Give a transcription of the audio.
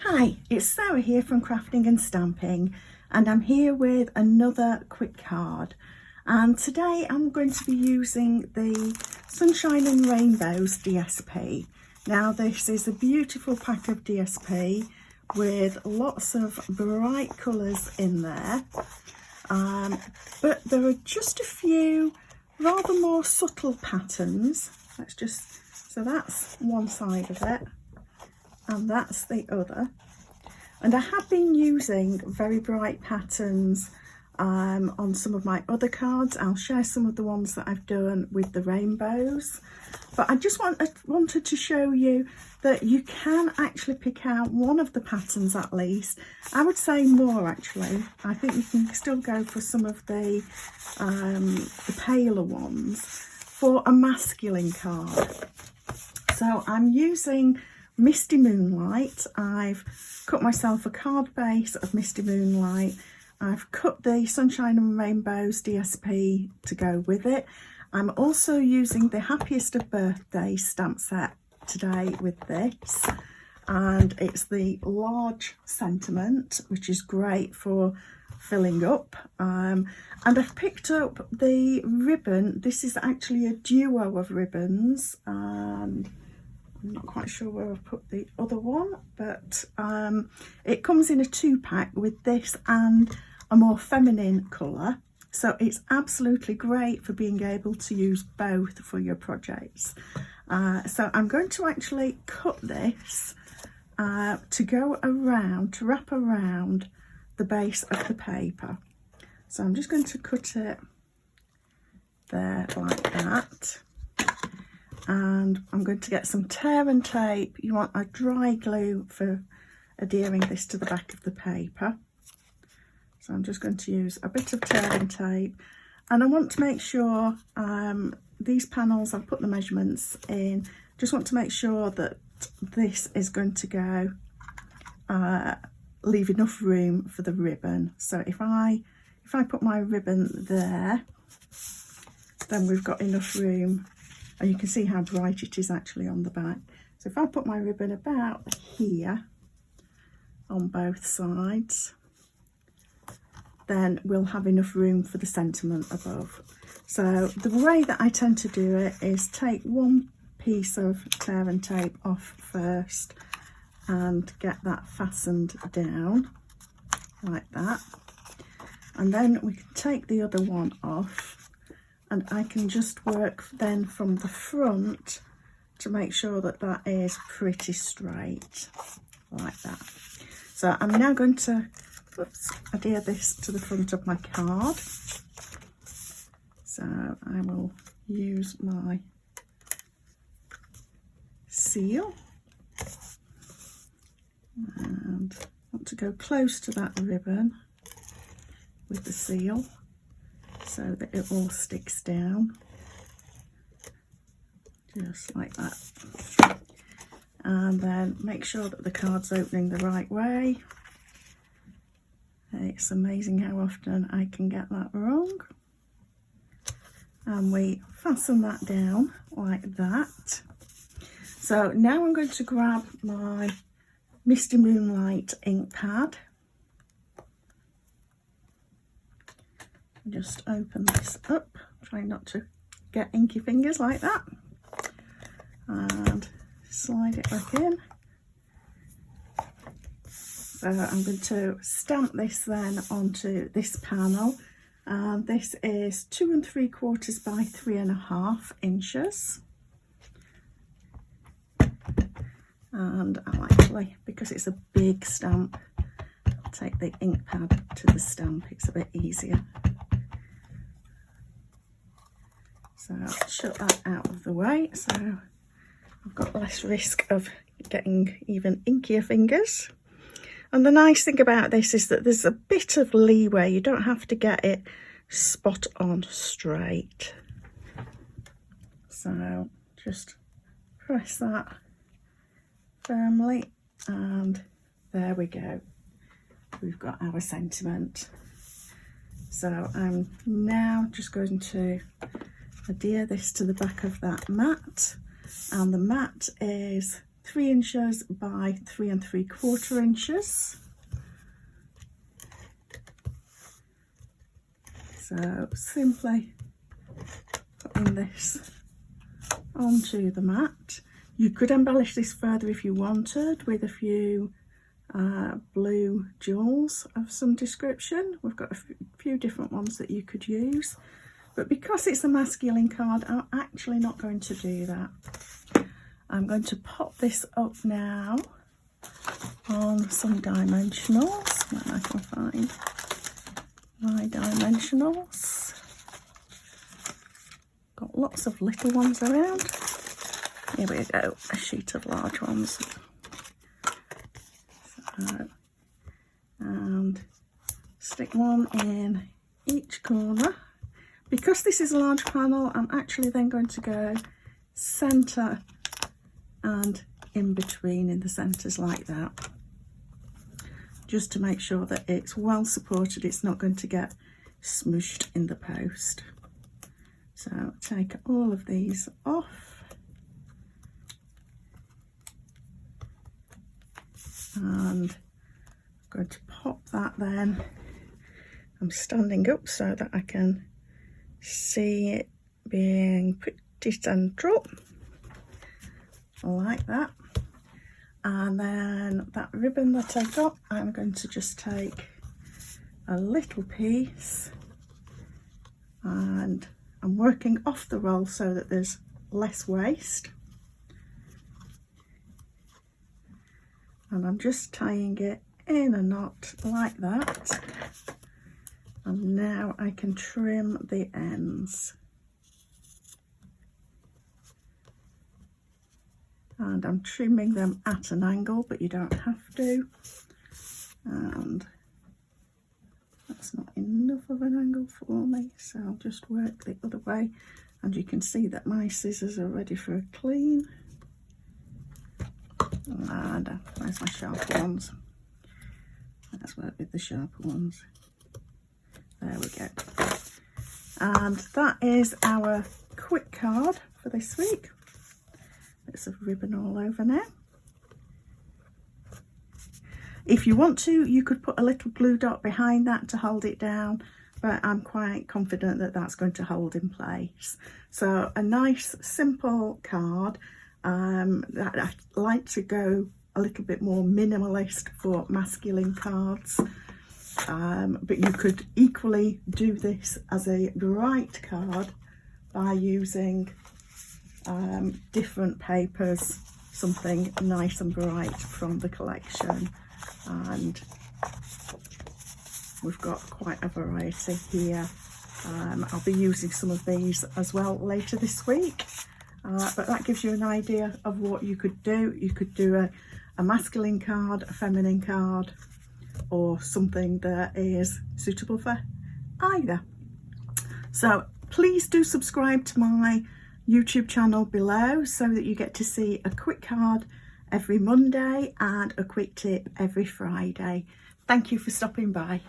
Hi, it's Sarah here from Crafting and Stamping, and I'm here with another quick card. And today I'm going to be using the Sunshine and Rainbows DSP. Now this is a beautiful pack of DSP with lots of bright colours in there, but there are just a few rather more subtle patterns. So that's one side of it, and that's the other. And I have been using very bright patterns on some of my other cards. I'll share some of the ones that I've done with the rainbows, but I just wanted to show you that you can actually pick out one of the patterns at least. I would say more actually. I think you can still go for some of the paler ones for a masculine card. So I'm using Misty Moonlight. I've cut myself a card base of Misty Moonlight. I've cut the Sunshine and Rainbows DSP to go with it. I'm also using the Happiest of Birthday stamp set today with this, and it's the large sentiment, which is great for filling up. And I've picked up the ribbon. This is actually a duo of ribbons, and I'm not quite sure where I've put the other one, but it comes in a 2-pack with this and a more feminine colour. So it's absolutely great for being able to use both for your projects. So I'm going to actually cut this to go around, to wrap around the base of the paper. So I'm just going to cut it there like that. And I'm going to get some tear and tape. You want a dry glue for adhering this to the back of the paper. So I'm just going to use a bit of tear and tape, and I want to make sure these panels, I've put the measurements in, just want to make sure that this is going to go leave enough room for the ribbon. So if I put my ribbon there, then we've got enough room. And you can see how bright it is actually on the back. So if I put my ribbon about here on both sides, then we'll have enough room for the sentiment above. So the way that I tend to do it is take one piece of tear and tape off first and get that fastened down like that. And then we can take the other one off, and I can just work then from the front to make sure that that is pretty straight like that. So I'm now going to adhere this to the front of my card. So I will use my seal and want to go close to that ribbon with the seal, so that it all sticks down, just like that. And then make sure that the card's opening the right way. It's amazing how often I can get that wrong. And we fasten that down like that. So now I'm going to grab my Misty Moonlight ink pad. Just open this up, try not to get inky fingers like that, and slide it back in. So I'm going to stamp this then onto this panel, and this is 2 3/4 by 3.5 inches. And I'll actually, because it's a big stamp, I'll take the ink pad to the stamp, it's a bit easier. So I'll shut that out of the way, so I've got less risk of getting even inkier fingers. And the nice thing about this is that there's a bit of leeway. You don't have to get it spot on straight. So just press that firmly, and there we go. We've got our sentiment. So I'm now just going to adhere this to the back of that mat, and the mat is 3 inches by 3 3/4 inches. So simply putting this onto the mat. You could embellish this further if you wanted with a few blue jewels of some description. We've got a few different ones that you could use, but because it's a masculine card, I'm actually not going to do that. I'm going to pop this up now on some dimensionals when I can find my dimensionals. Got lots of little ones around. Here we go, a sheet of large ones. So, and stick one in each corner. Because this is a large panel, I'm actually then going to go centre and in between in the centres like that, just to make sure that it's well supported, it's not going to get smooshed in the post. So take all of these off. And I'm going to pop that then. I'm standing up so that I can see it being pretty central, like that. And then that ribbon that I got, I'm going to just take a little piece, and I'm working off the roll so that there's less waste. And I'm just tying it in a knot like that. And now I can trim the ends. And I'm trimming them at an angle, but you don't have to. And that's not enough of an angle for me, so I'll just work the other way. And you can see that my scissors are ready for a clean. And where's my sharper ones? Let's work with the sharper ones. There we go. And that is our quick card for this week. Bits of ribbon all over now. If you want to, you could put a little glue dot behind that to hold it down, but I'm quite confident that that's going to hold in place. So a nice simple card. I like to go a little bit more minimalist for masculine cards, but you could equally do this as a bright card by using different papers, something nice and bright from the collection. And we've got quite a variety here. I'll be using some of these as well later this week. But that gives you an idea of what you could do. You could do a masculine card, a feminine card, or something that is suitable for either. So please do subscribe to my YouTube channel below so that you get to see a quick card every Monday and a quick tip every Friday. Thank you for stopping by.